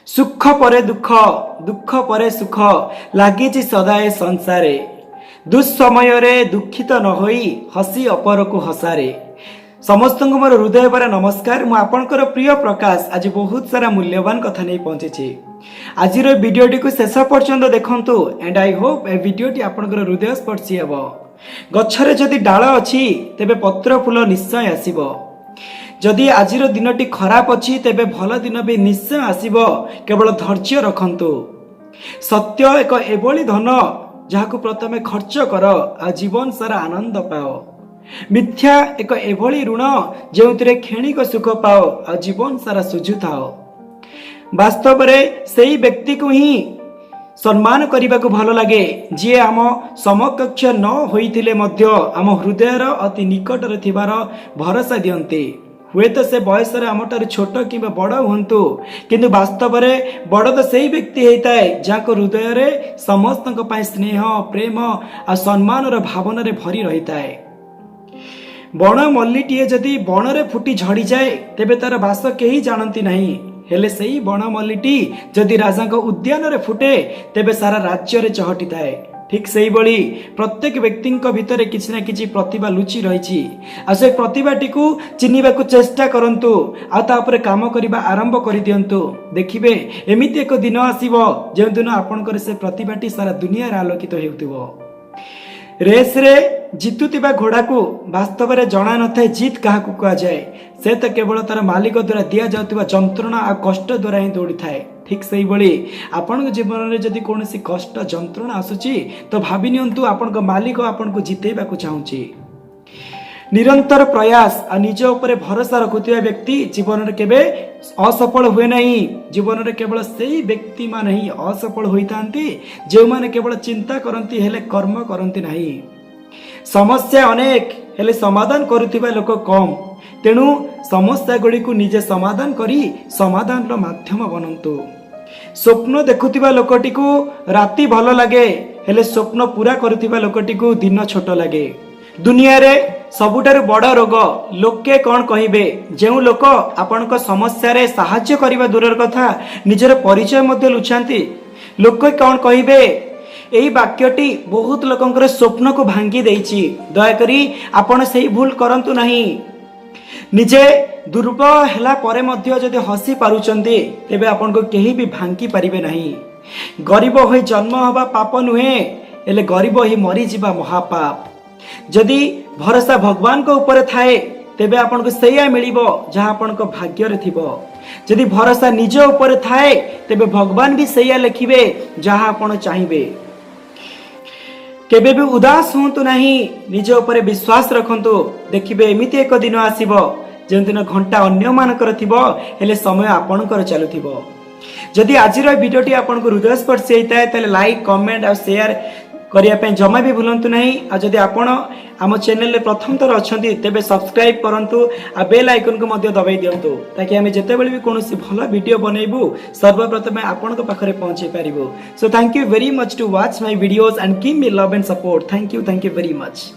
सुख परे दुख दुख परे सुख लागिछि सदाए संसारे दुस्समय रे दुखित न होई हसी अपर को हसारे। समस्त मोर हृदय पर नमस्कार। मु आपणकर प्रिय प्रकाश आज बहुत सारा मूल्यवान कथा नहीं पहुंची। आज वीडियोटी को शेष पर्यंत देखंतु एंड आई होप ए वीडियोटी आपणकर हृदय स्पर्शी हेब। गछरे जदि डाल अछि तेबे पत्र फूल निश्चय आसीबो। जदि आज दिनटी खराब अछि तेबे भल दिन भी निश्चय आसीबो। केवल धैर्य रखंतु। सत्य एक एभली धन जहाकु प्रथमे खर्च कर आ जीवन सारा आनंद पाओ। मिथ्या एक एभली ऋण जेउतिरे क्षणिक सुख पाओ आ जीवन सारा सुझुथाओ। वास्तव में सेही व्यक्ति को ही सम्मान करने को भल लगे जी आम समकक्ष न होइथिले मध्य आम हृदयर अति निकट रे थिबार भरोसा दियंते। हुए तो से बयस आमठार छोट कि बड़ हूँ किंतु वास्तव में बड़ तो सही व्यक्ति होता है जहाँ हृदय रे समस्त स्नेह प्रेम आ सम्मान भावना रे भरी रही है। बण मल्लीटीए जदि बण रे फुटी झड़ी जाए तेबे तार बास केही जानती नहीं। हेले सही बण मल्लीटी जदि राजा उद्यान रे फुटे तेबे सारा राज्य रे चहटी थाए। ठीक सही बड़ी प्रत्येक व्यक्ति भितर किसी ना किसी प्रतिभा लुचि रही आ से प्रतिभाटी को चिन्हिबा को चेष्टा करंतु आ तापर काम करबा आरंभ कर दियंतु। देखिबे एमिति एक दिन आसीबो जे दिन आपनकर से प्रतिभाटी सारा दुनिया रे आलोकित हेउतिबो। रेस रे जितुतिबा घोड़ा को वास्तव में जना न थाए जीत क्या कह जाए। से तो केवल तार मालिक द्वारा दि जाउतिबा जंत्रणा आ कष्ट द्वारा ही दौड़ी थाए। ठीक सही बड़ी आपण जीवन में जदि कौन कष्ट जंत्रणा आसुची तो भावी नियंतु आपण मालिक आपण को जितेबा को चाहूची। निरंतर प्रयास आ निज उपरे भरोसा रखुथिबा व्यक्ति जीवन में केबे असफल हुए नहीं। जीवन में केवल सही व्यक्ति मान ही असफल होइतांती जे माने केवल चिंता करंती हेले कर्म करंती नहीं। समस्या अनेक हेले समाधान करुथिबा लोक कम। तेणु समस्या गुड़ी को निजे समाधान करी समाधान रो माध्यम बनंतु। स्वप्न देखुथिबा लोकटी को राति भल लगे हेले स्वप्न पूरा करुथिबा लोकटी को दिन छोट लगे। दुनिया रे सबुठारु बड़ रोग लोके कौन कहिबे। जेउ लोक आपनक समस्या रे सहाय्य करिबा दूरर कथा निजर परिचय मध्य लुचांती। लोक कौन कहिबे एही वाक्यटी बहुत लोकंकर स्वप्न को भांगी देइछि। दयाकरी आपण सेही भूल करंतु नहीं। निजे दुर्बल हेला परे मध्य जदि हसी पारुचंती तेबे आपण को केही भी भांगी परिबे नहीं। गरीब होई जन्म हवा पाप नुहे एले गरीब ही मरी जिबा महापाप। जदि भरोसा भगवान को ऊपर थाए तेबे आपण को सेया मिलिबो जहां आपण को भाग्य रे थिबो। जदि भरोसा निज ऊपर थाए तेबे भगवान भी सेया लिखिबे जहां आपण चाहिबे। केबे भी उदास होंतु नहीं। निज ऊपर विश्वास रखंतु। देखिबे एमिति एक दिन आसीबो जे दिन घंटा अन्य मानकर थिबो हेले समय आपणकर चलुथिबो। जदि आजिर वीडियोटी आपनको हृदय स्पर्शी होता है लाइक कमेंट और शेयर करने जमा भी भूलंतु नहीं। आ जदि आपण आम चैनल प्रथम थर अच्छी तेबे सब्सक्राइब करंतु आ बेल आइकन को मध्य दबाई दियंतु ताकि आम जितेबले भी कौन भल वीडियो बनइबू सर्वप्रथम आपण पाखरे पहुंचे पारिबो। So thank you very much to watch my videos and give me love and support. Thank you very much.